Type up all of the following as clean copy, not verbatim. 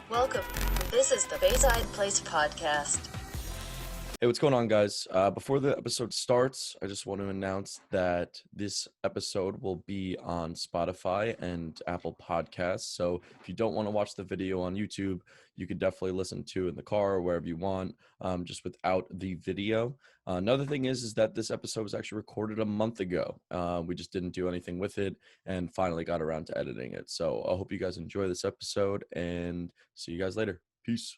Welcome. This is the Bayside Place podcast. Hey, what's going on, guys? Before the episode starts, I just want to announce that this episode will be on Spotify and Apple Podcasts. So if you don't want to watch the video on YouTube, you could definitely listen to it in the car or wherever you want, just without the video. Another thing is that this episode was actually recorded a month ago. We just didn't do anything with it and finally got around to editing it. So I hope you guys enjoy this episode and see you guys later. Peace.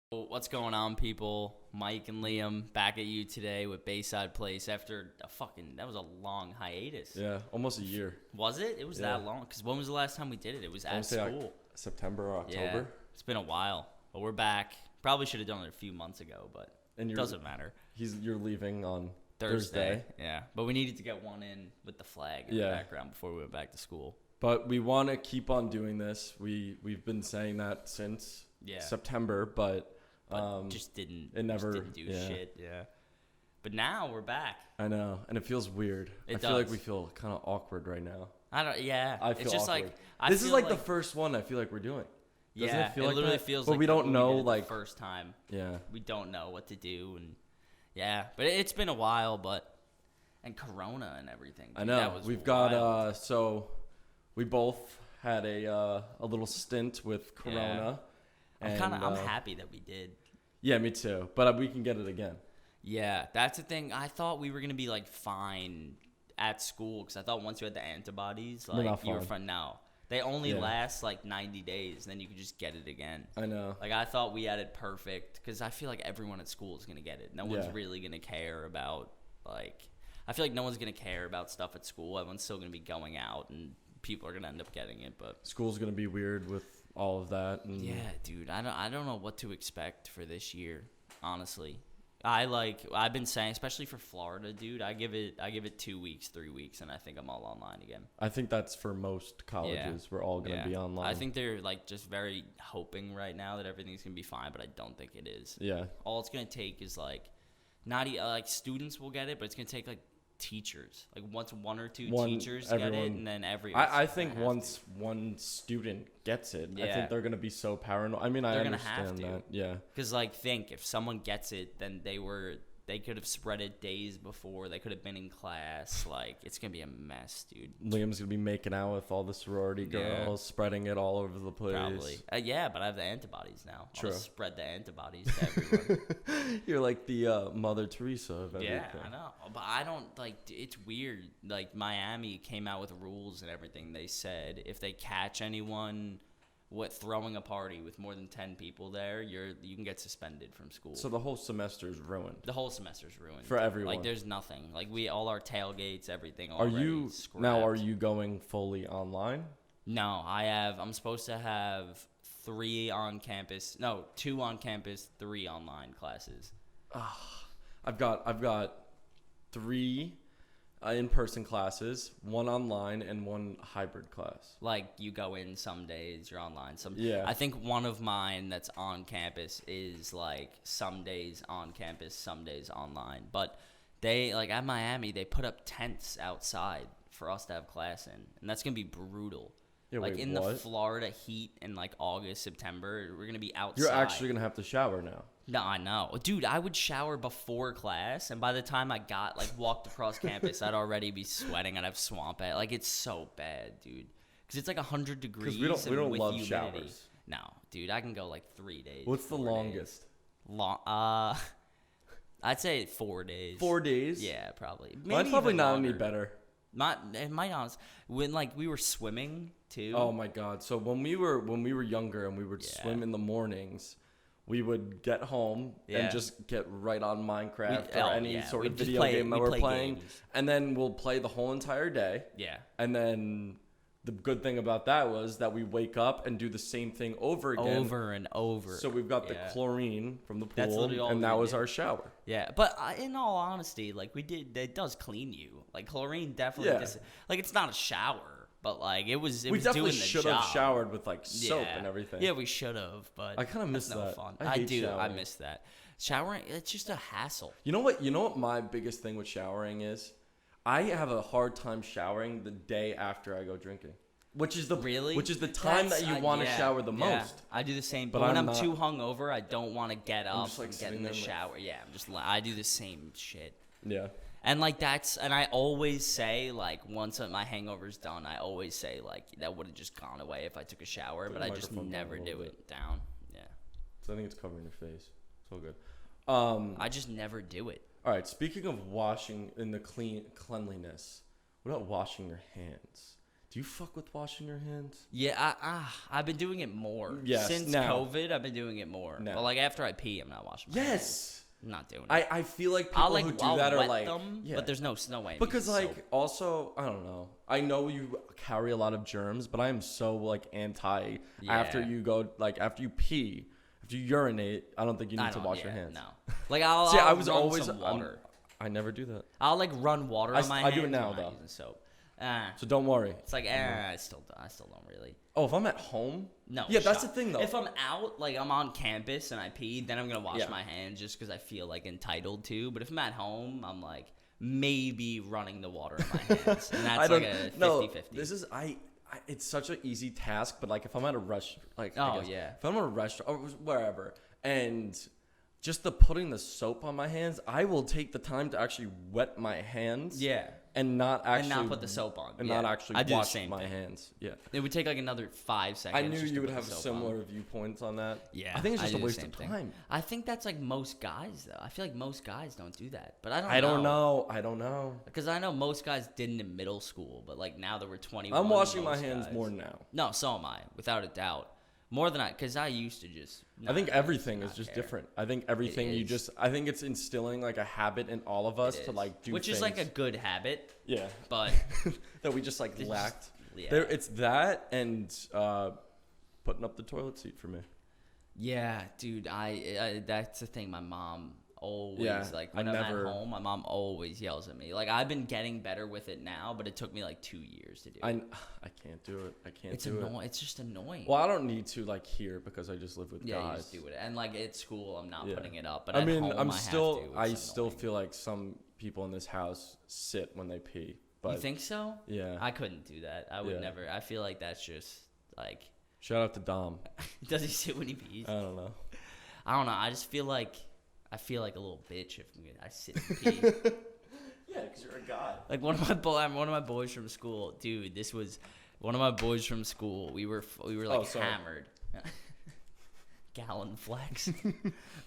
What's going on, people? Mike and Liam back at you today with Bayside Place after that was a long hiatus. Yeah, almost a year. Was it? It was that long? Because when was the last time we did it? It was at school. September or October. Yeah, it's been a while, but we're back. Probably should have done it a few months ago, but it doesn't matter. You're leaving on Thursday. Yeah, but we needed to get one in with the flag in the background before we went back to school. But we want to keep on doing this. We've been saying that since September, but just didn't do yeah. shit. Yeah. But now we're back. I know, and it feels weird. I feel like we feel kind of awkward right now. I feel it's just awkward. This is like the first one I feel like we're doing. Doesn't it feel like literally that? feels but like we don't know the like first time. Yeah. We don't know what to do but it's been a while, and Corona and everything. I know. We've got so we both had a little stint with Corona. Yeah. I'm happy that we did. Yeah, me too. But we can get it again. Yeah, that's the thing. I thought we were gonna be like fine at school because I thought once you had the antibodies, like you were fine. No, they only last like 90 days, then you can just get it again. I know. Like I thought we had it perfect because I feel like everyone at school is gonna get it. No one's really gonna care about I feel like no one's gonna care about stuff at school. Everyone's still gonna be going out and people are gonna end up getting it. But school's gonna be weird with all of that. And yeah, dude, I don't know what to expect for this year. Honestly, I've been saying, especially for Florida, dude. I give it 2 weeks, 3 weeks, and I think I'm all online again. I think that's for most colleges. We're all gonna be online. I think they're just very hoping right now that everything's gonna be fine, but I don't think it is. Yeah. All it's gonna take is students will get it, but it's gonna take teachers, once one or two teachers get it, and then I think once one student gets it, I think they're gonna be so paranoid. I mean, I understand that. Yeah. Because think if someone gets it, then they could have spread it days before. They could have been in class. It's gonna be a mess, dude. Liam's gonna be making out with all the sorority girls, spreading it all over the place. Probably. But I have the antibodies now. True. I'll just spread the antibodies to everyone. You're like the Mother Teresa of everything. Yeah, I know. But I don't it's weird. Miami came out with rules and everything. They said if they catch anyone throwing a party with more than 10 people there, you can get suspended from school. So the whole semester is ruined. The whole semester's ruined for everyone. There's nothing. All our tailgates, everything. Are you going fully online? No, I'm supposed to have 2 on campus, 3 online classes. I've got 3 in-person classes, 1 online, and 1 hybrid class. You go in some days, you're online. I think one of mine that's on campus is some days on campus, some days online. But they at Miami, they put up tents outside for us to have class in, and that's gonna be brutal. Yeah, the Florida heat in August, September, we're gonna be outside. You're actually gonna have to shower now. No, I know. Dude, I would shower before class, and by the time I walked across campus, I'd already be sweating. I'd have swamp at it's so bad, dude. Because it's 100 degrees. Because we don't with love humidity. showers. No, dude, I can go 3 days. What's the longest? I'd say 4 days. 4 days? Yeah, probably. Mine's probably not any better. It might honest. When we were swimming too. Oh my god! So when we were younger and we would swim in the mornings, we would get home and just get right on Minecraft or any sort of video game that we're playing, and then we'll play the whole entire day. Yeah. And then the good thing about that was that we wake up and do the same thing over again. Over and over. So we've got the chlorine from the pool, and that was our shower. Yeah, but in all honesty, it does clean you. Chlorine definitely, it's not a shower, but it was we doing the definitely should have job. showered with soap and everything. Yeah, we should have, but I kind of miss no that. Fun. I do. Showering. I miss that. Showering, it's just a hassle. You know what my biggest thing with showering is? I have a hard time showering the day after I go drinking. which is the time That's- that you want to yeah, shower the yeah. most. I do the same. But But when I'm I'm not- too hungover, I don't want to get up just, like, and get sitting in the there, like- shower. Yeah, I do the same shit. Yeah. And like and I always say like once my hangover's done, I always say like that would have just gone away if I took a shower, Put but the I just microphone down never a little do bit. it down. Yeah, So I think it's covering your face. It's all good. I just never do it. All right. Speaking of washing in the cleanliness, what about washing your hands? Do you fuck with washing your hands? Yeah, I've been doing it more. Yes, Since now. COVID, I've been doing it more. Now. But like after I pee, I'm not washing my hands. Yes. I'm not doing it. I feel like people I'll who do I'll that are wet like, them, yeah. but there's no way. Because using like soap. also I don't know. I know you carry a lot of germs, but I am so like anti after Yeah. you go like after you pee, after you urinate. I don't think you need to wash your hands. No, like I'll See, I'll I was run always some water. I never do that. I'll like run water on my I hands. do it now, I'm not though. using soap. So don't worry. It's like I still don't really. Oh, if I'm at home? No. Yeah, that's shut- the thing though. If I'm out, like I'm on campus and I pee, then I'm gonna wash Yeah. my hands just because I feel like entitled to. But if I'm at home, I'm like maybe running the water in my hands, and that's like a 50-50. This is it's such an easy task, but like if I'm at a restaurant, like Oh, yeah. if I'm at a restaurant or wherever, and just the putting the soap on my hands, I will take the time to actually wet my hands. Yeah. And not actually And not put the soap on. and Yeah. not actually I do the wash same my thing. hands. Yeah. It would take like another 5 seconds. I knew just to you would put have the soap similar on. viewpoints on that. Yeah, I think it's just do a the waste same of thing. time. I think that's like most guys though. I feel like most guys don't do that, but I don't know. Because I know most guys didn't in middle school, but like now that we're 21, I'm washing my most hands guys- more now. No, so am I, without a doubt. More than because I used to just. I think not- everything is not just care. different. I think everything you is. just. I think it's instilling like a habit in all of us It to is. like do which things. is like a good habit, yeah but that we just like It's lacked. just- yeah. There, it's that and putting up the toilet seat for me. yeah, dude, I that's the thing. My mom always Yeah, like I when I'm never- at home, my mom always yells at me. Like I've been getting better with it now, but it took me like 2 years to do. I it. can't do it. I can't It's do annoying. it. It's just annoying. Well, I don't need to like here because I just live with Yeah, you guys. just do it. And like at school, I'm not Yeah. putting it up. But I at mean, home, I'm I still. have to. I It's still annoying. feel like some people in this house sit when they pee. But You think so? yeah. I couldn't do that. I would Yeah. never. I feel like that's just like. Shout out to Dom. Does he sit when he pees? I don't know. I don't know. I just feel like a little bitch if I sit and pee. Yeah, because you're a guy. Like one of my boys from school, dude. This was one of my boys from school. We were like Oh, sorry. hammered. Gallon flex.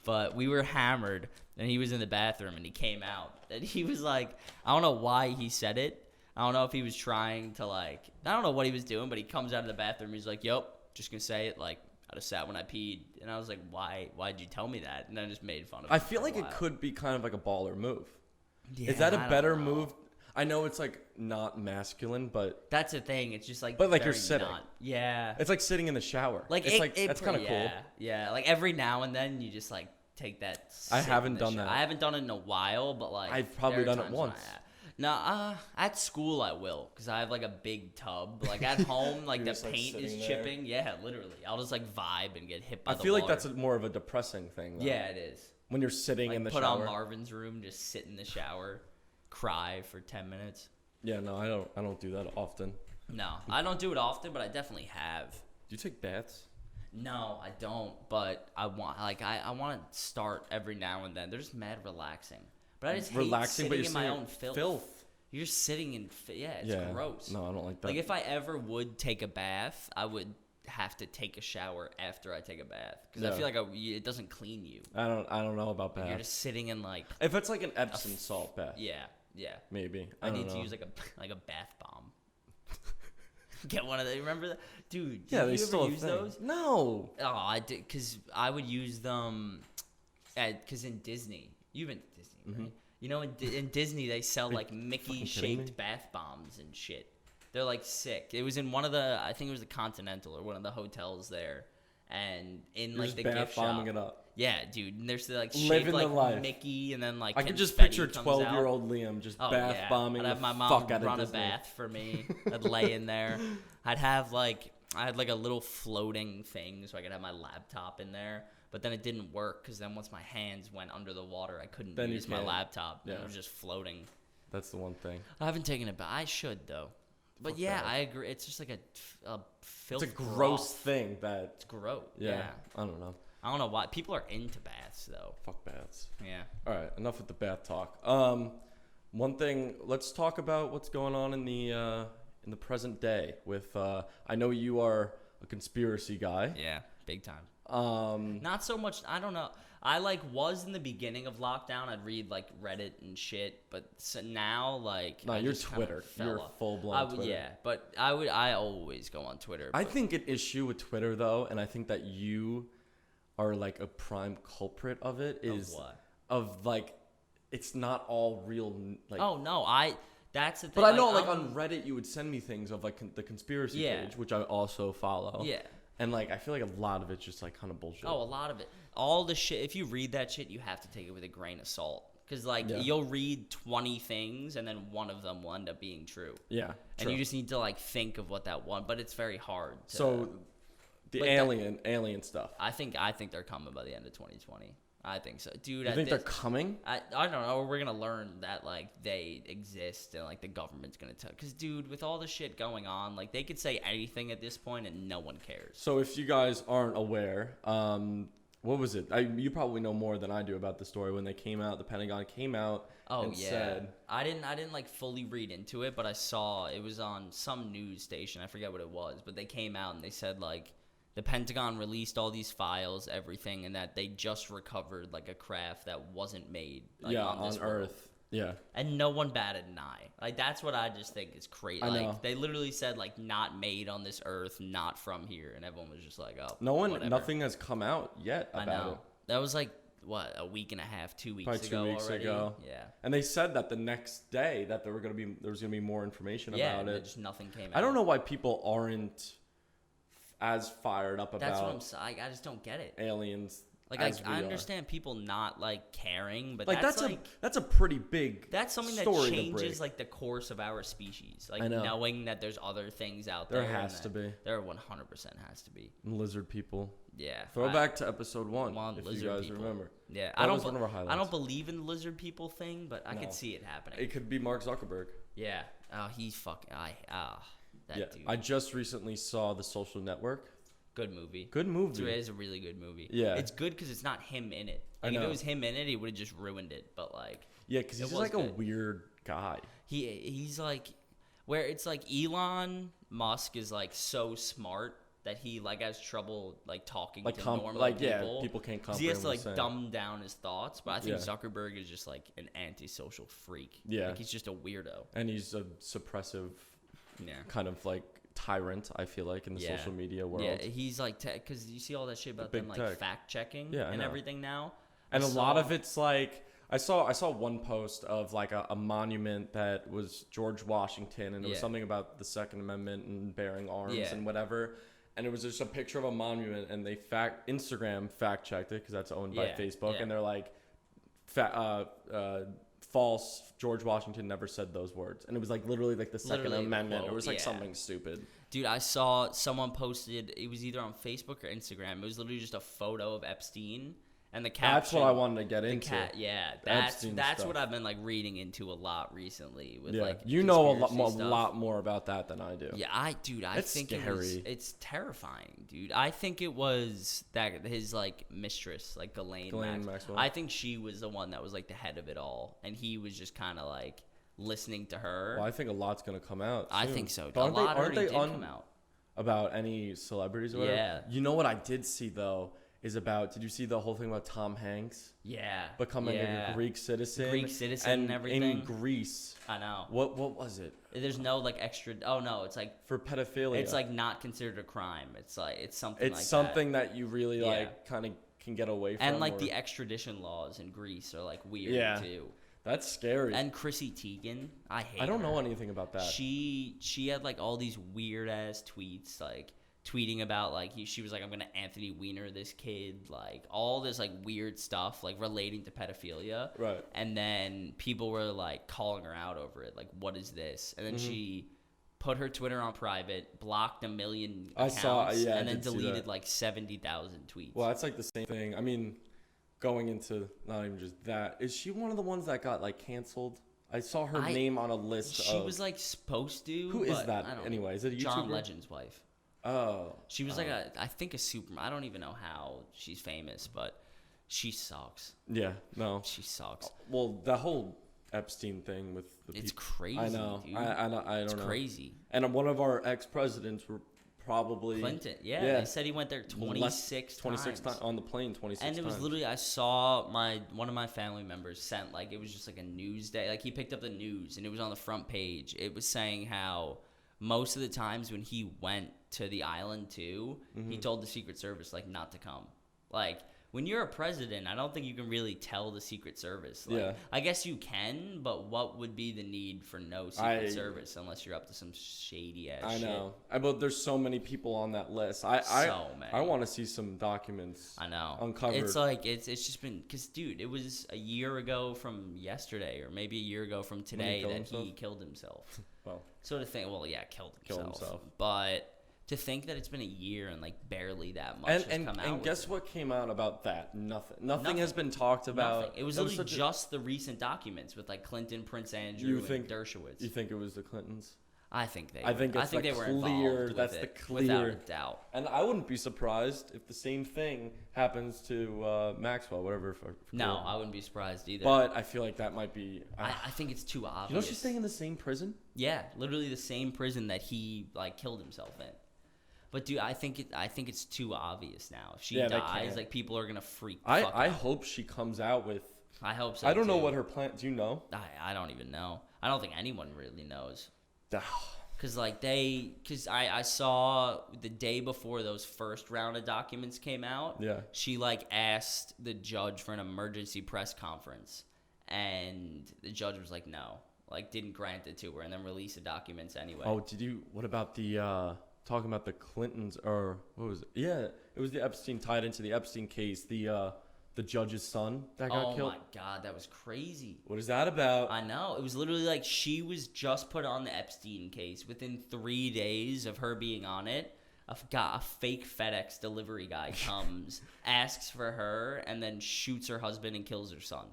But we were hammered, and he was in the bathroom, and he came out, and he was like, I don't know why he said it. I don't know if he was trying to like, I don't know what he was doing, but he comes out of the bathroom. He's like, "Yep, just gonna say it. Like, I just sat when I peed," and I was like, "Why'd you tell me that?" And I just made fun of him. I feel for a like it while. could be kind of like a baller move. Yeah, Is that I a don't better know. move? I know it's like not masculine, but That's the thing. It's just like, But, like, you're very sitting. Yeah. it's like sitting in the shower. Like it's that's kind of yeah, cool. Yeah, like every now and then you just like take that. I sit haven't in the done shower. that. I haven't done it in a while, but like I've probably there are done it times when once. I have. No, at school I will, cause I have like a big tub. Like at home, like You're the just, like, paint is sitting there. chipping. Yeah, literally. I'll just like vibe and get hit by I the feel like water. that's more of a depressing thing. Though. Yeah, it is. When you're sitting Like in the put shower. on Marvin's Room, just sit in the shower, cry for 10 minutes. Yeah, no, I don't do that often. No, I don't do it often, but I definitely have. Do you take baths? No, I don't. But I want I want to start every now and then. They're just mad relaxing. But I just hate Relaxing, but sitting you're in my sitting own in filth. You're just sitting in it's Yeah. gross. No, I don't like that. Like if I ever would take a bath, I would have to take a shower after I take a bath because I Yeah. feel like it doesn't clean you. I don't know about You're baths. just sitting in like If it's like an Epsom salt bath, yeah. maybe. I don't need to know. use like a bath bomb. Get one of those. Remember that, dude? Yeah, did they you still ever a use thing. those? No. Oh, I did because I would use them because in Disney, you've been to Disney, right? You know, in Disney they sell like kidding me? Mickey-shaped bath bombs and shit. They're like sick. It was in one of the, I think it was the Continental or one of the hotels there, and in You're like just the bath gift shop. bombing it up. Yeah, dude. And there's like Living shaped the like life. Mickey, and then like I could just confetti picture comes out. 12-year-old Liam just Oh, bath yeah. bombing I'd have the my mom fuck out run of a Disney. bath for me. I'd lay in there. I had like a little floating thing so I could have my laptop in there. But then it didn't work because then once my hands went under the water, I couldn't Then you use my can't. laptop. Yeah. It was just floating. That's the one thing. I haven't taken it, but I should though. But yeah, I agree. It's just like a filth. It's a gross broth. thing that. It's gross. Yeah, Yeah. I don't know. I don't know why people are into baths though. Fuck baths. Yeah. All right, enough with the bath talk. One thing. Let's talk about what's going on in the present day. With I know you are a conspiracy guy. Yeah, big time. Not so much. I don't know. I was in the beginning of lockdown. I'd read Reddit and shit, but now No, I you're just kinda Twitter. fell You're off. full blown Twitter. Yeah, but I always go on Twitter. I think an issue with Twitter though, and I think that you are a prime culprit of it is of what? It's not all real. Oh no, that's the thing. But I know on Reddit you would send me things of the conspiracy page, which I also follow. Yeah. And I feel a lot of it's just kind of bullshit. Oh, a lot of it. All the shit. If you read that shit, you have to take it with a grain of salt. Because you'll read 20 things and then one of them will end up being true. Yeah. And you just need to think of what that one. But it's very hard. So the alien stuff. I think they're coming by the end of 2020. I think so, dude. You think they're coming? I don't know. We're gonna learn that they exist and the government's gonna tell. Because dude, with all the shit going on, they could say anything at this point and no one cares. So if you guys aren't aware, what was it? You probably know more than I do about the story. When they came out, the Pentagon came out and said. I didn't fully read into it, but I saw it was on some news station. I forget what it was, but they came out and they said the Pentagon released all these files, everything, and that they just recovered a craft that wasn't made on this on Earth. Yeah. And no one batted an eye. That's what I just think is crazy. I know. They literally said not made on this Earth, not from here, and everyone was just oh. Whatever. Nothing has come out yet about it. That was what, a week and a half, 2 weeks Probably ago 2 weeks already? ago. Yeah. And they said that the next day that there was gonna be more information about it. Just nothing came out. I don't know why people aren't as fired up about. That's what I'm saying. I just don't get it. Aliens. I understand people not caring, but that's a pretty big. That's something that changes the course of our species. Knowing that there's other things out there. There has to be. There 100% has to be. Lizard people. Yeah. Throwback to episode 1. If you guys people. remember. Yeah. That was one of our highlights. I don't believe in the lizard people thing, but I could see it happening. It could be Mark Zuckerberg. Yeah. Oh, he's fucking. That dude. I just recently saw The Social Network. Good movie. It is a really good movie. Yeah. It's good because it's not him in it. If it was him in it, he would have just ruined it. But yeah, because he's a weird guy. He's where it's Elon Musk is so smart that he has trouble talking to normal people. Yeah, people can't comprehend. He has to dumb down his thoughts. But I think Zuckerberg is just an antisocial freak. Yeah. He's just a weirdo. And he's a suppressive kind of tyrant, I feel in the social media world. Yeah, he's because you see all that shit about them fact checking and everything now. And a lot of it's I saw one post of a monument that was George Washington, and it was something about the Second Amendment and bearing arms and whatever. And it was just a picture of a monument, and they Instagram fact checked it because that's owned by Facebook, and they're false. George Washington never said those words, and it was literally the Second Amendment. It was something stupid. Dude, I saw someone posted. It was either on Facebook or Instagram. It was literally just a photo of Epstein. And the caption, that's what I wanted to get into. That's what I've been reading into a lot. Recently, with you know a lot more about that than I do. Yeah, I think scary. It's terrifying, dude. I think it was that his mistress, Ghislaine Maxwell. I think she was the one that was the head of it all, and he was just kind of listening to her. Well, I think a lot's gonna come out soon. I think so. But a lot already did come out about any celebrities or whatever. Yeah. You know what I did see though is about. Did you see the whole thing about Tom Hanks? Yeah. Becoming a Greek citizen. And everything. In Greece. I know. What was it? There's no extra. Oh no, it's for pedophilia. It's not considered a crime. It's it's something. It's something that you really kind of can get away from. And the extradition laws in Greece are weird too. That's scary. And Chrissy Teigen, I hate her. I don't know anything about that. She had all these weird ass tweets tweeting about she was I'm gonna Anthony Weiner this kid, all this weird stuff relating to pedophilia, right? And then people were calling her out over it, what is this? And then she put her Twitter on private, blocked 1 million accounts, and then deleted 70,000 tweets. Well, that's the same thing. I mean, going into not even just that, is she one of the ones that got canceled? I saw her name on a list. She was like supposed to. Who is that? Anyway, is it a YouTuber? John Legend's wife. Oh. She was like I think a super. I don't even know how she's famous, but she sucks. Yeah. No. She sucks. Well, the whole Epstein thing with the It's people. crazy. I know. Dude. I don't know. It's crazy. And one of our ex-presidents were probably Clinton. Yeah. They said he went there 26 times on the plane. 26 times. And it was literally, I saw one of my family members sent, like, it was just like a news day. Like, he picked up the news and it was on the front page. It was saying how most of the times when he went to the island too, he told the Secret Service, like, not to come. Like, when you're a president, I don't think you can really tell the Secret Service. Like, yeah. I guess you can, but what would be the need for no Secret Service unless you're up to some shady ass shit? I know. But there's so many people on that list. So many. I want to see some documents. I know. Uncovered. It's like it's just been because, dude, it was a year ago from yesterday, or maybe a year ago from today he killed himself. Well, sort of thing. Well, yeah, killed himself. But to think that it's been a year and like barely that much has come out. And guess what came out about that? Nothing has been talked about. Nothing. It was literally just the recent documents with like Clinton, Prince Andrew, and Dershowitz. You think it was the Clintons? I think they. I think they were involved. That's the clear, without a doubt. And I wouldn't be surprised if the same thing happens to Maxwell, whatever. No, I wouldn't be surprised either. But I feel like that might be. I think it's too obvious. You know, she's staying in the same prison. Yeah, literally the same prison that he like killed himself in. But dude, I think it's too obvious now. If she dies, like people are gonna freak. I hope she comes out with. I hope so. I don't know what her plan. Do you know? I don't even know. I don't think anyone really knows. Cause I saw the day before those first round of documents came out. Yeah. She like asked the judge for an emergency press conference, and the judge was like no, like didn't grant it to her, and then released the documents anyway. Oh, what about the talking about the Clintons, or what was it? Yeah, it was the Epstein, tied into the Epstein case. The judge's son that got killed. Oh my God, that was crazy. What is that about? I know. It was literally like she was just put on the Epstein case. Within 3 days of her being on it, a fake FedEx delivery guy comes, asks for her, and then shoots her husband and kills her son.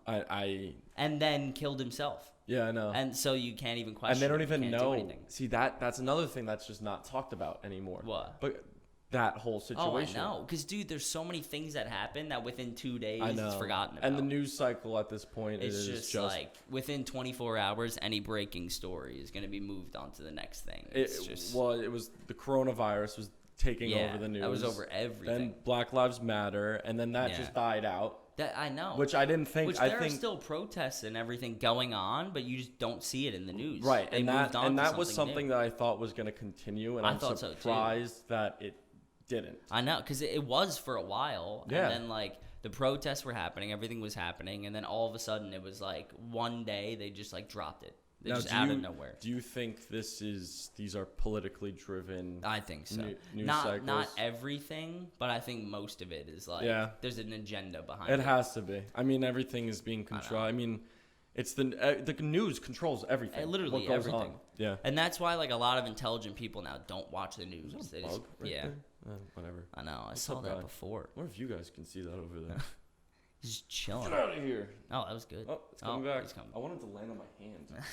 And then killed himself. Yeah, I know. And so you can't even question. And they don't even know. See, that's another thing that's just not talked about anymore. What? But that whole situation. Oh, I know. Because, dude, there's so many things that happen that within 2 days it's forgotten about. And the news cycle at this point is just like within 24 hours, any breaking story is going to be moved on to the next thing. It was the coronavirus was taking over the news. That was over everything. Then Black Lives Matter, and then that just died out. That I know. Which I didn't think. There are still protests and everything going on, but you just don't see it in the news. Right, and that was something that I thought was going to continue, and I'm surprised that it didn't. I know, because it was for a while, and then like the protests were happening, everything was happening, and then all of a sudden it was like one day they just like dropped it. Just out of nowhere. Do you think these are politically driven? I think so. News cycles? Not everything, but I think most of it is like there's an agenda behind it. It has to be. I mean, everything is being controlled. I mean, it's the news controls everything. Literally what goes everything. On. Yeah. And that's why like a lot of intelligent people now don't watch the news. They just, there? Whatever. I know. I saw that before. What if you guys can see that over there? He's just chilling. Get out of here. Oh, that was good. Oh, it's coming back. I wanted to land on my hand.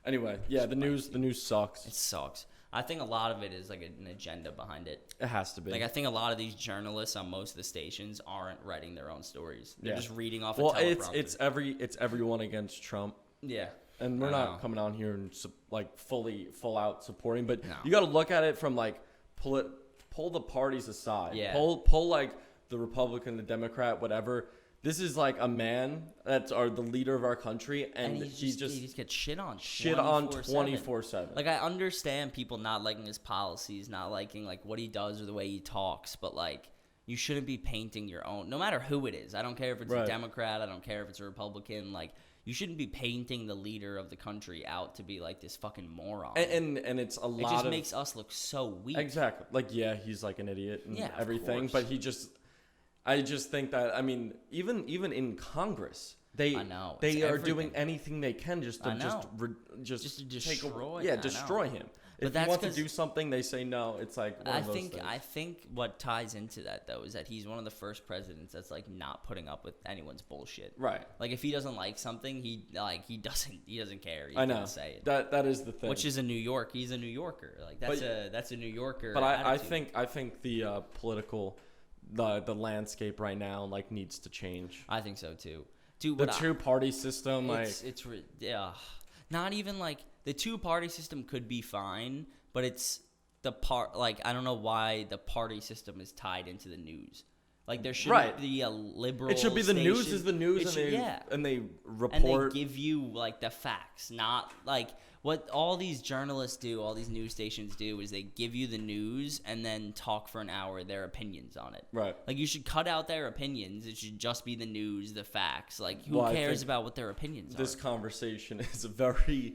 Anyway, the news sucks. It sucks. I think a lot of it is like an agenda behind it. It has to be. Like I think a lot of these journalists on most of the stations aren't writing their own stories. They're just reading off a teleprompter. It's everyone against Trump. Yeah. And we're not coming on here and like full out supporting, but you got to look at it from like pull the parties aside. Yeah. Pull like the Republican, the Democrat, whatever. This is like a man that's the leader of our country, and he just gets shit on 24/7. Like I understand people not liking his policies, not liking like what he does or the way he talks, but like you shouldn't be painting your own. No matter who it is, I don't care if it's a Democrat, I don't care if it's a Republican. Like you shouldn't be painting the leader of the country out to be like this fucking moron. And it's a lot. It just makes us look so weak. Exactly. Like he's like an idiot and everything, but he just. I just think that even in Congress they are doing anything they can just to destroy him. If you want to do something, they say no. It's like one of those things. I think what ties into that though is that he's one of the first presidents that's like not putting up with anyone's bullshit. Right. Like if he doesn't like something, he doesn't care. He's I know. Gonna say it. That is the thing. Which is a New York. He's a New Yorker. Like that's a New Yorker. But I think the political the landscape right now like needs to change. I think so too. Dude, the two-party system, not even like the two-party system could be fine, but it's the part like I don't know why the party system is tied into the news. Like there should be a liberal. It should be the station. news is the news, and they report and they give you like the facts, not like what all these journalists do. All these news stations do is they give you the news and then talk for an hour their opinions on it. Right. Like you should cut out their opinions. It should just be the news, the facts. Like who cares about what their opinions are? This conversation is very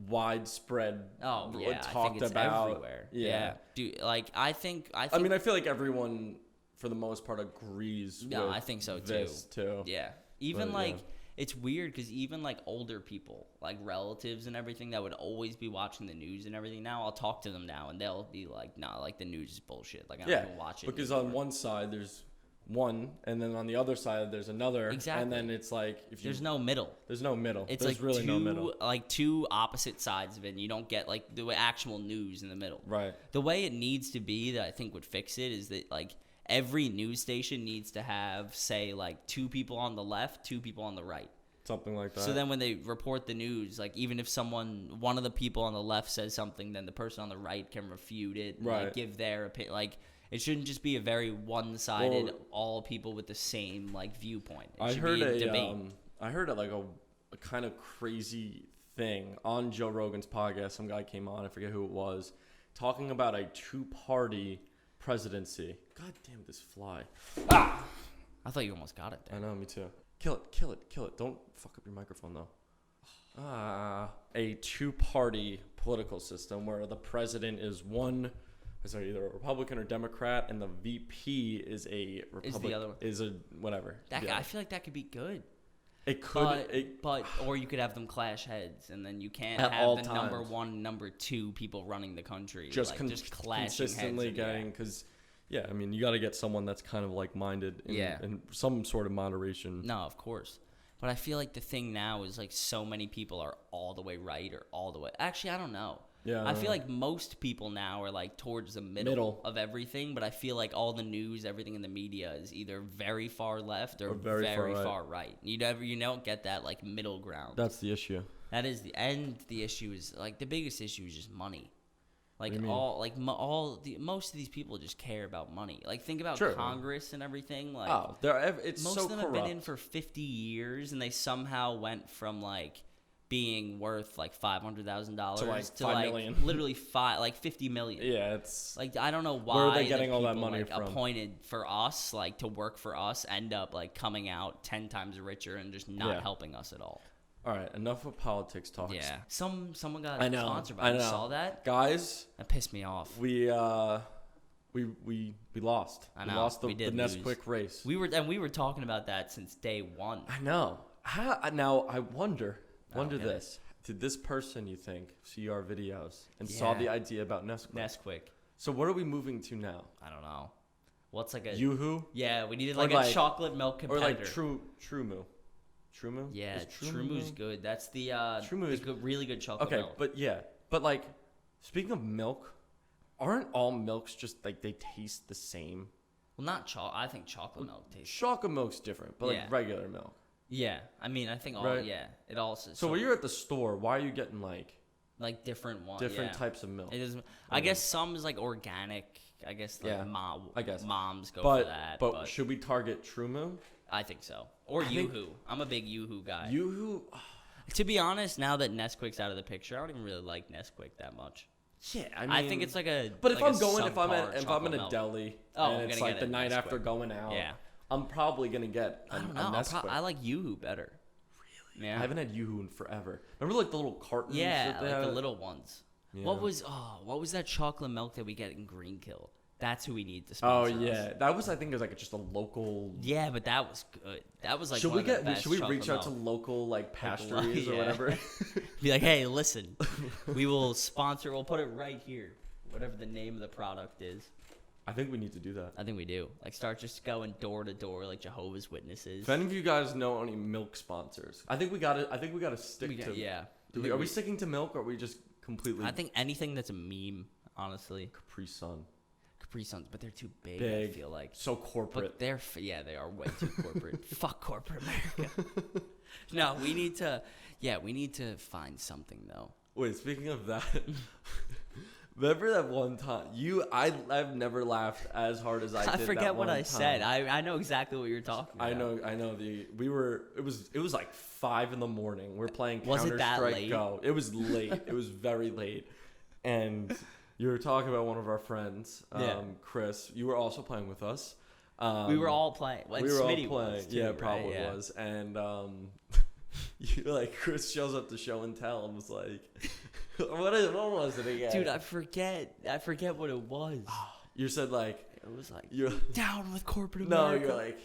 widespread. Oh yeah, talked I think it's about everywhere. Yeah. Dude, like I think. I feel like everyone, for the most part, agrees. Yeah, with I think so too. This too. Yeah, even it's weird because even like older people, like relatives and everything that would always be watching the news and everything. Now I'll talk to them now and they'll be like, "Nah, like the news is bullshit. Like I don't even watch it." Because on one side there's one, and then on the other side there's another. Exactly. And then it's like there's no middle. There's no middle. It's there's like really no middle. Like two opposite sides of it. And you don't get like the actual news in the middle. Right. The way it needs to be that I think would fix it is that like every news station needs to have say like two people on the left, two people on the right. Something like that. So then when they report the news, like even if one of the people on the left says something, then the person on the right can refute it and like, give their opinion. Like it shouldn't just be a very one-sided, all people with the same like viewpoint. It should be a debate. I heard a kind of crazy thing on Joe Rogan's podcast. Some guy came on, I forget who it was, talking about a two-party presidency. God damn this fly. Ah! I thought you almost got it there. I know, me too. Kill it. Don't fuck up your microphone, though. A two-party political system where the president is either a Republican or Democrat, and the VP is a Republican. Is the other one. Is a whatever. I feel like that could be good. It could. But or you could have them clash heads, and then you can't have the times. number one, number two people running the country. Just clashing consistently heads getting, because... Yeah, I mean, you got to get someone that's kind of like-minded in some sort of moderation. No, of course. But I feel like the thing now is like so many people are all the way right or all the way... Actually, I don't know. Yeah, I feel like most people now are like towards the middle of everything, but I feel like all the news, everything in the media is either very far left or very far right. You don't get that like middle ground. That's the issue. That is the issue is like the biggest issue is just money. Like most of these people just care about money. Like think about Congress and everything. Like it's most so of them corrupt. have been in for 50 years, and they somehow went from like being worth like $500,000 to like $5 million. Literally 50 million. Yeah, it's like I don't know why. Where are they getting all that people, money like, from? Appointed for us, like to work for us, end up like coming out 10 times richer and just not helping us at all. All right, enough of politics talks. Yeah, someone got sponsored by. You saw that, guys? That pissed me off. We lost. I know. We lost the Nesquik race. We were talking about that since day one. I know. Now I wonder this. Did this person, you think, see our videos and saw the idea about Nesquik? So what are we moving to now? I don't know. What's like a Yoo-hoo? Yeah, we needed like a chocolate milk competitor. Or like True-Moo. True-Moo? Yeah, True-Moo's good. That's the really good chocolate milk. But like, speaking of milk, aren't all milks just like they taste the same? Well, not chocolate. I think chocolate milk tastes. Chocolate milk's different, but like regular milk. Yeah, I mean, I think it also. So when you're at the store, why are you getting like different ones? Different types of milk. It is. I guess some is like organic. I guess moms go for that. But should we target True-Moo? I think so. Or Yoo-hoo. I'm a big Yoo-hoo guy. Yoo-hoo? To be honest, now that Nesquik's out of the picture, I don't even really like Nesquik that much. Yeah, I mean... I think it's like a... But like if I'm in a deli, and it's like the night after going out, I'm probably going to get a Nesquik. I like Yoo-hoo better. Really? Yeah. I haven't had Yoo-hoo in forever. Remember like the little cartons? Yeah, like the little ones. Yeah. What was that chocolate milk that we get in Greenkill? That's who we need to Oh sponsor. yeah, us. that was I think it was like just a local. Yeah, but that was good. That was like. Should one we of the get? best Should we chocolate reach out to milk. local like pastries or yeah. whatever? Be like, hey, listen, we will sponsor. We'll put it right here, whatever the name of the product is. I think we need to do that. I think we do. Like, start just going door to door, like Jehovah's Witnesses. If any of you guys know any milk sponsors, I think we got to. I think we got to stick to. Yeah. Are we sticking to milk, or are we just completely? I think anything that's a meme, honestly. Capri Sun. Capri Suns, but they're too big. Big. I feel like. So corporate. But they are way too corporate. Fuck corporate America. No, we need to. Yeah, we need to find something though. Wait, speaking of that, remember that one time I've never laughed as hard as I did. I forget that what one I time. said. I know exactly what you're talking about. I know. It was like 5 a.m. We're playing Was it Counter that Strike late? Go. It was late. It was very late, and you were talking about one of our friends, Chris. You were also playing with us. We were all playing. Well, We were all Smitty playing. was too, Yeah, right? probably Yeah. was. And you like Chris shows up to show and tell and was like, what was it again? Dude, I forget what it was. You said like It was like you're down with corporate no, America. you're like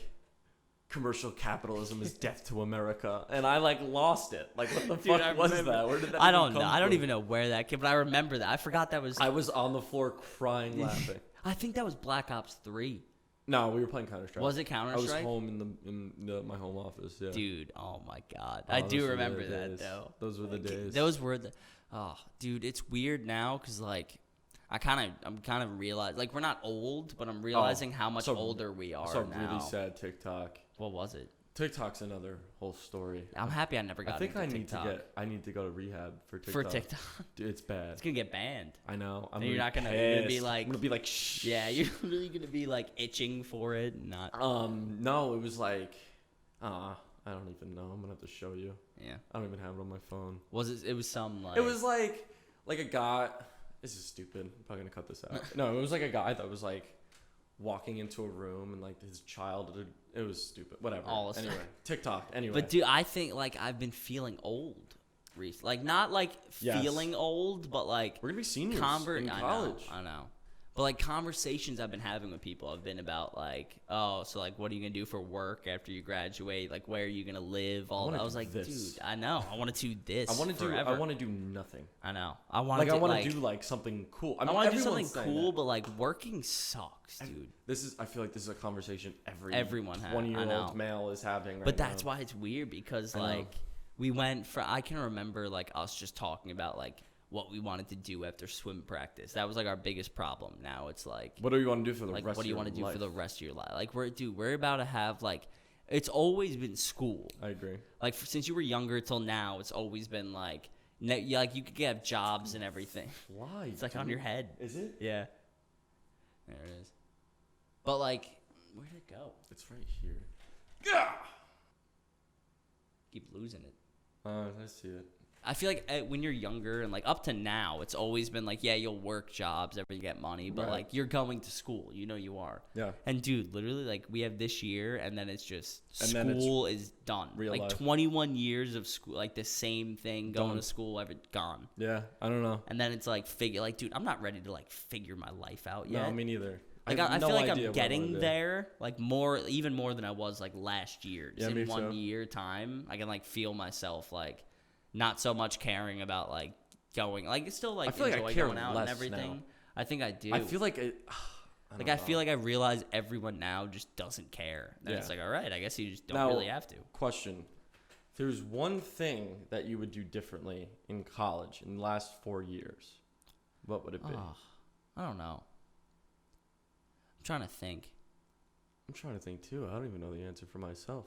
commercial capitalism is death to America, and I like lost it. Like what the Dude, fuck I was remember- that? Where did that? I even don't know. come I don't from? even know where that came, but I remember that. I forgot that was. I was on the floor crying, laughing. I think that was Black Ops 3. No, we were playing Counter Strike. Was it Counter I was Strike? home in my home office. Yeah. Dude, oh my god. Oh, I those do were the remember that days. though. Those were the days. Those were the. Oh, dude, it's weird now because like. I'm kind of realizing, like, we're not old, but I'm realizing how much older we are I saw now. really sad TikTok. What was it? TikTok's another whole story. I'm happy I never got I think into TikTok. I need to go to rehab for TikTok. For TikTok. Dude, it's bad. It's gonna get banned. I know. And you're not gonna be like, I'm gonna be like, shh. yeah, you're really gonna be like itching for it, and not. No, it was like, I don't even know. I'm gonna have to show you. Yeah. I don't even have it on my phone. Was it? It was some like. It was like a guy. This is stupid. I'm probably gonna cut this out. No, it was like a guy that was like walking into a room and like his child. It was stupid. Whatever. Anyway, TikTok. Anyway. But dude, I think like I've been feeling old recently. Like not like Yes. feeling old, but like we're gonna be seniors in I college. know. But like conversations I've been having with people have been about like, oh, so like what are you gonna do for work after you graduate? Like where are you gonna live? All I was like, this. dude, I know. I want to do this. I want to forever. do nothing. I know. I want to. I want to do like something cool. I, mean, want to do everyone's something saying cool, that. but like working sucks, dude. I feel like this is a conversation Everyone has. 20-year-old male is having right But that's now. why it's weird because I know. like we went for. I can remember like us just talking about like what we wanted to do after swim practice. That was like our biggest problem. Now it's like, What do you want to do for the like rest what do you of want your to do life? for the rest of your life? Like we're about to have like, it's always been school. I agree. Like since you were younger till now, it's always been like, like you could have jobs and everything. Why? It's like on your head. Is it? Yeah. There it is. But like, where'd it go? It's right here. Yeah. Keep losing it. I see it. I feel like when you're younger and like up to now, it's always been like, yeah, you'll work jobs, you get money, but Right. like you're going to school, you know you are. Yeah. And dude, literally, like we have this year, and then it's just And then it's school is done. real Like life. 21 years of school, like the same thing, going Done. to school, gone. Yeah. I don't know. And then it's like dude, I'm not ready to like figure my life out yet. No, me neither. Like have I no feel like idea I'm what I wanna getting do. there, like even more than I was like last year. Just Yeah, me in 1 too. year time, I can like feel myself like not so much caring about like going, like it's still like I feel like I enjoy care going out and less everything. now. I think I do. I feel like it. I feel like I realize everyone now just doesn't care. And Yeah. it's like, all right, I guess you just don't Now- really have to. Question: if there's one thing that you would do differently in college in the last 4 years, what would it be? Oh, I don't know. I'm trying to think. I'm trying to think too. I don't even know the answer for myself.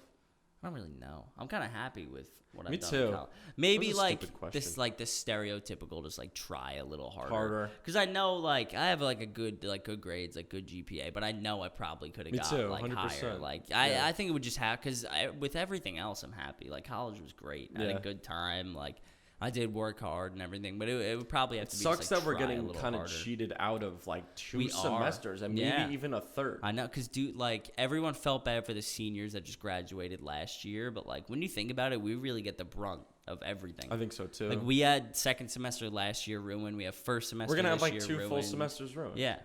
I don't really know. I'm kind of happy with what Me I've done. too. In college. Maybe That was a like stupid question. this, like this stereotypical, just like try a little harder. Harder. Because I know, like I have like good grades, like good GPA, but I know I probably could have Me got too, like 100%. higher. Like Yeah. I think it would just have because with everything else, I'm happy. Like college was great. I had Yeah. a good time. Like I did work hard and everything, but it would probably have It to be. sucks just, like, that we're try a getting little kind of harder. cheated out of like 2 We are. semesters and Yeah. maybe even a third. I know, because, dude, like, everyone felt bad for the seniors that just graduated last year. But, like, when you think about it, we really get the brunt of everything. I think so too. Like, we had second semester last year ruined. We have first semester We're gonna have this like year 2 full ruined. semesters ruined. Yeah.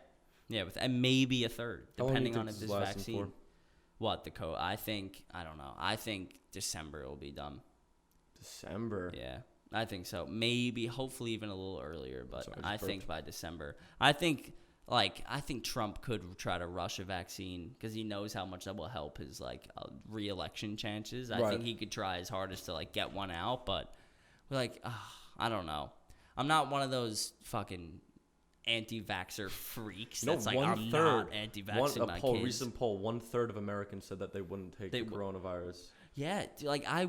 Yeah, and maybe a third, depending on if this vaccine. For? What, I don't know. I think December will be done. December? Yeah, I think so. Maybe, hopefully even a little earlier, but I think by December. I think Trump could try to rush a vaccine because he knows how much that will help his, re-election chances. I think he could try his hardest to, get one out, but, I don't know. I'm not one of those fucking anti-vaxxer freaks that's I'm not anti-vaxxing my kids. Recent poll, 1/3 of Americans said that they wouldn't take the coronavirus. Yeah, I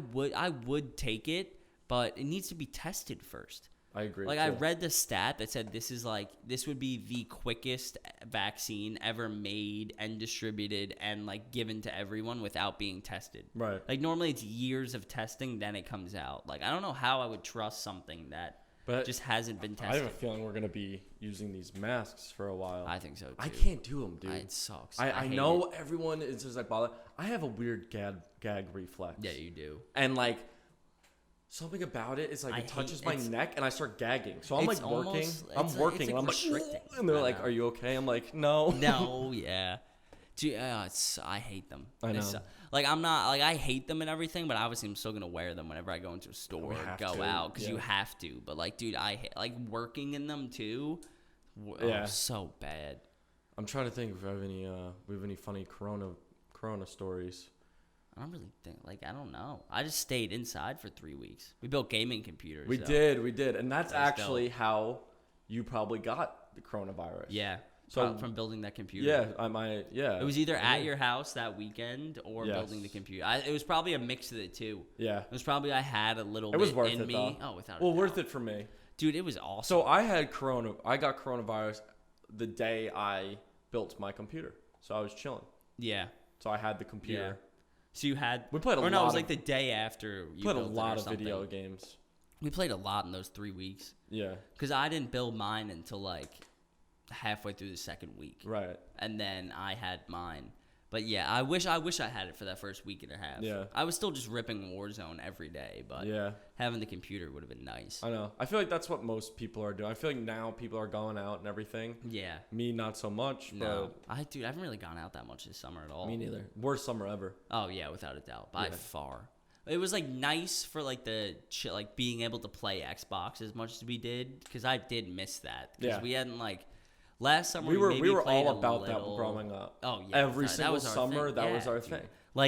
would take it, but it needs to be tested first. I agree. I read the stat that said this would be the quickest vaccine ever made and distributed and given to everyone without being tested. Right. Normally it's years of testing, then it comes out. I don't know how I would trust something that just hasn't been tested. I have a feeling we're gonna be using these masks for a while. I think so too. I can't do them, dude. It sucks. I know everyone is just bother. I have a weird gag reflex. Yeah, you do. And something about it is it touches my neck and I start gagging. So I'm working. I'm working and I'm restricting. And they're like, "Are you okay?" I'm like, "No." No, yeah. Dude, I hate them. I know. I'm not I hate them and everything, but obviously I'm still gonna wear them whenever I go into a store or go out because you have to. But dude, I hate working in them too. So bad. I'm trying to think if we have any funny corona stories. I don't really think I don't know. I just stayed inside for 3 weeks. We built gaming computers. We did, and that's actually how you probably got the coronavirus. Yeah. So from building that computer. Yeah, It was either at your house that weekend or building the computer. It was probably a mix of the two. Yeah. It was probably I had a little bit in me. It was worth it, though. Oh, without a doubt. Worth it for me. Dude, it was awesome. So I got coronavirus the day I built my computer. So I was chilling. Yeah. So I had the computer. Yeah. So you had we played a lot. No, it was the day after you played a lot of video games. We played a lot in those 3 weeks. Yeah. Because I didn't build mine until halfway through the second week. Right. And then I had mine. But yeah, I wish I had it for that first week and a half. Yeah. I was still just ripping Warzone every day, but having the computer would have been nice. I know. I feel like that's what most people are doing. I feel like now people are going out and everything. Yeah. Me, not so much. No. I haven't really gone out that much this summer at all. Me neither. Worst summer ever. Oh, yeah, without a doubt. By far. It was nice for being able to play Xbox as much as we did, because I did miss that. Because we hadn't last summer we were all about that growing up. Oh yeah, every single summer that was our thing.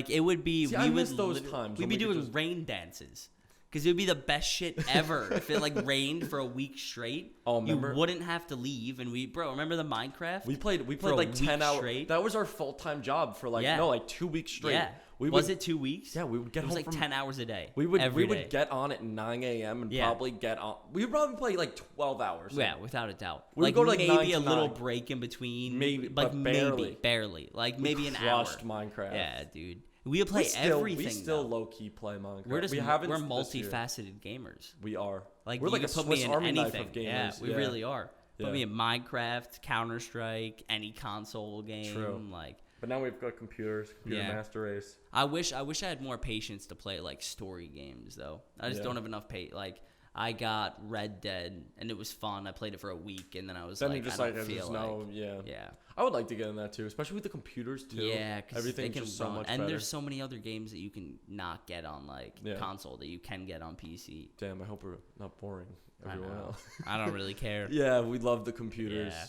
It would be I miss those times. We'd be doing rain dances. Because it would be the best shit ever if it rained for a week straight. Oh, remember? You wouldn't have to leave, and remember the Minecraft? We played 10 hours straight. That was our full-time job for 2 weeks straight. Yeah. Was it 2 weeks? Yeah, we would get home from 10 hours a day. We would get on at 9 a.m. and probably get on. We would probably play 12 hours. Yeah, without a doubt. We would go to maybe a little break in between. Maybe, but barely. Maybe an hour. Crushed Minecraft. Yeah, dude. We play everything. We still low key play Minecraft. We're multifaceted gamers. We are. We're like a Swiss Army knife of gamers. Yeah, we really are. Put me in Minecraft, Counter-Strike, any console game. True. But now we've got computers, master race. I wish I had more patience to play story games though. I just don't have enough I got Red Dead and it was fun. I played it for a week and then I was Yeah. I would like to get in that too, especially with the computers too. Yeah, because everything's just so much better. And there's so many other games that you can not get on console that you can get on PC. Damn, I hope we're not boring everyone else. I don't really care. Yeah, we love the computers. Yeah.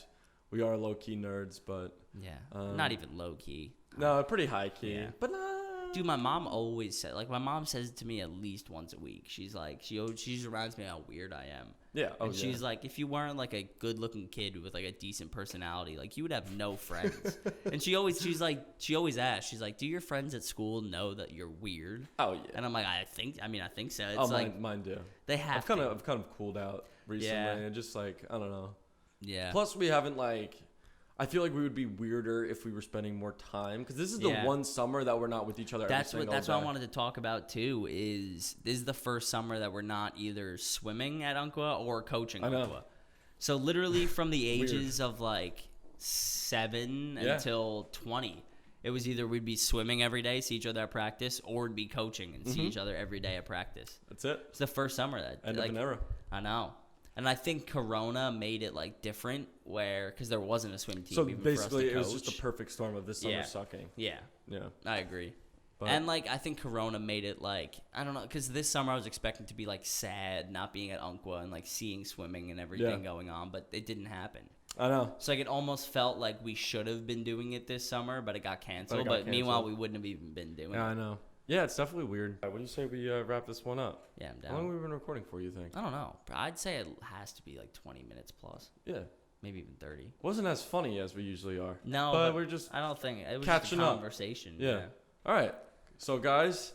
We are low-key nerds, but... Yeah, not even low-key. No, pretty high-key. Yeah. But dude, my mom always said... my mom says it to me at least once a week. She's she just reminds me how weird I am. Yeah. And she's if you weren't a good-looking kid with a decent personality, you would have no friends. And she always asks, she's do your friends at school know that you're weird? Oh, yeah. And I'm I think so. It's mine do. They have I've kind of cooled out recently. Yeah. And just I don't know. Yeah. Plus, we haven't I feel like we would be weirder if we were spending more time because this is the one summer that we're not with each other. That's what I wanted to talk about too. This is the first summer that we're not either swimming at Umpqua or coaching Umpqua. So literally from the ages of 7 until 20, it was either we'd be swimming every day, see each other at practice, or we'd be coaching and see each other every day at practice. That's it. It's the first summer that end of an era. I know. And I think Corona made it like different, because there wasn't a swim team. So even basically, for us to it was just a perfect storm of this summer sucking. Yeah, Yeah. I agree. But, and like I think Corona made it like, I don't know, because this summer I was expecting to be like sad not being at Umpqua and like seeing swimming and everything going on, but it didn't happen. I know. So like it almost felt like we should have been doing it this summer, but it got canceled. But meanwhile, we wouldn't have even been doing it. Yeah, I know. Yeah, it's definitely weird. What do you say we wrap this one up? Yeah, I'm down. How long have we been recording for, you think? I don't know. I'd say it has to be like 20 minutes plus. Yeah. Maybe even 30. Wasn't as funny as we usually are. No, but we're just I don't think it was catching just a up. conversation. Yeah. All right. So guys,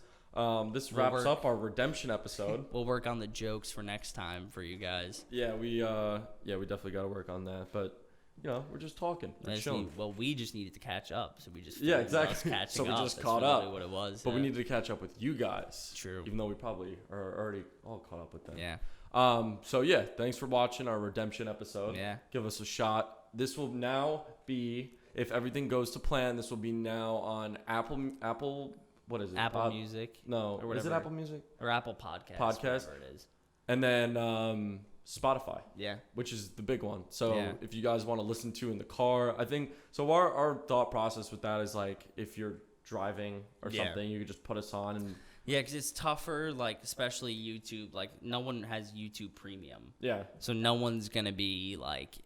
this wraps up our redemption episode. We'll work on the jokes for next time for you guys. Yeah, we definitely got to work on that. But we're just talking. We just needed to catch up, so we just exactly. Catching so we up. just That's caught really up. What it was. But we needed to catch up with you guys. True. Even though we probably are already all caught up with them. Yeah. So yeah, thanks for watching our redemption episode. Yeah. Give us a shot. This will now be, if everything goes to plan, this will be now on Apple. What is it? Apple Music. No. Or whatever. Is it Apple Music? Or Apple Podcast. Whatever it is. And then Spotify. Yeah. Which is the big one. So if you guys want to listen to in the car, I think, so our thought process with that is like, if you're driving or something, you could just put us on and. Yeah, because it's tougher, like, especially YouTube. Like, no one has YouTube Premium. Yeah. So no one's going to be, like,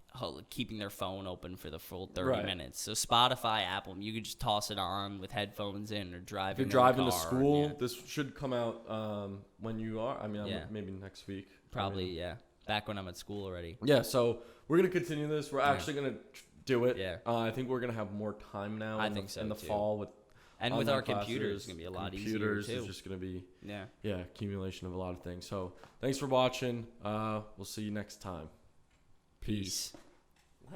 keeping their phone open for the full 30 minutes. So Spotify, Apple, you could just toss it on with headphones in or driving. If you're driving to school, this should come out when you are. I mean, maybe next week. Probably, back when I'm at school already. Yeah, so we're going to continue this. We're actually going to do it. Yeah. I think we're going to have more time now I think so, in the too. fall with. And with our computers, it's going to be a lot easier, too. Computers is just going to be, accumulation of a lot of things. So, thanks for watching. We'll see you next time. Peace.